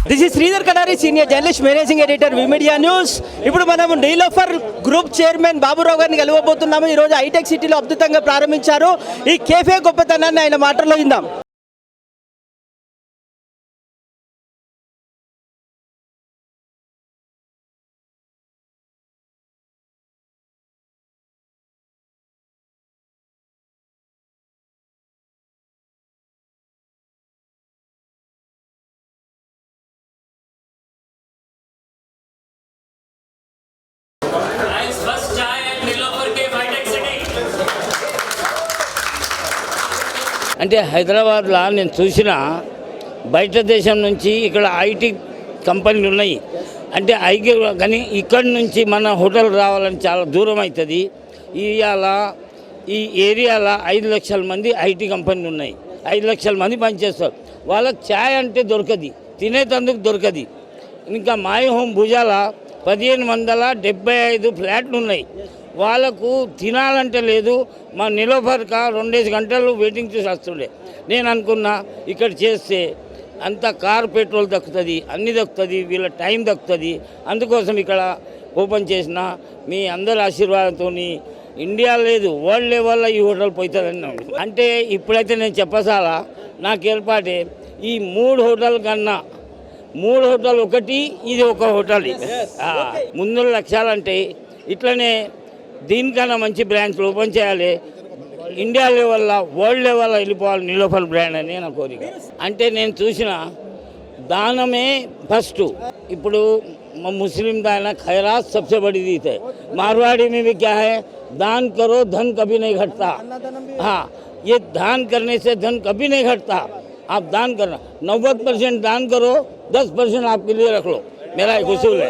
This is Sridhar Kadari, senior journalist, managing editor, V Media news. ఇప్పుడు మనం Niloufer group chairman Baburao గారిని కలవబోతున్నాము. ఈరోజు హైటెక్ సిటీలో అద్భుతంగా ప్రారంభించారు. ఈ కేఫే గొప్పతనాన్ని ఆయన మాటల్లో విందాం. అంటే హైదరాబాద్లో నేను చూసిన బయట దేశం నుంచి ఇక్కడ ఐటీ కంపెనీలు ఉన్నాయి. అంటే కానీ ఇక్కడి నుంచి మన హోటల్ రావాలని చాలా దూరం అవుతుంది. ఇవాళ ఈ ఏరియాలో 5 లక్షల మంది ఐటీ కంపెనీలు ఉన్నాయి. 5 లక్షల మంది పనిచేస్తారు. వాళ్ళకి ఛాయ్ అంటే దొరకది, తినేటందుకు దొరకది. ఇంకా మై హోమ్ భుజాల 1575 ఫ్లాట్లు ఉన్నాయి. వాళ్ళకు తినాలంటే లేదు. మా నిలోఫర్క 2 గంటలు వెయిటింగ్ చేసి వస్తుండే. నేను అనుకున్నా ఇక్కడ చేస్తే అంత కార్ పెట్రోల్ దక్కుతుంది, అన్నీ దక్కుతుంది, వీళ్ళ టైం దక్కుతుంది. అందుకోసం ఇక్కడ ఓపెన్ చేసిన మీ అందరి ఆశీర్వాదంతో ఇండియా లేదు వరల్డ్ లెవెల్లో ఈ హోటల్ పోతుందని. అంటే ఇప్పుడైతే నేను చెప్పసాలా నాకు ఏర్పాటే ఈ 3 హోటల్ కన్నా 3 హోటల్ ఒకటి, ఇది ఒక హోటల్. ముందు లక్ష్యాలంటే ఇట్లనే దీనికన్నా మంచి బ్రాంచ్లు ఓపెన్ చేయాలి. ఇండియా లెవెల్లో వరల్డ్ లెవెల్లో వెళ్ళిపోవాలి నిలోఫర్ బ్రాండ్ అని నా కోరిక. అంటే నేను చూసిన దానమే ఫస్ట్. ఇప్పుడు मुस्लिम दाना खैरात सबसे बड़ी दी है. मारवाड़ी में भी क्या है, दान करो धन कभी नहीं घटता. हाँ, ये दान करने से धन कभी नहीं घटता. आप दान करना 90% दान करो, 10% आपके लिए रख लो. मेरा एक उसूल है.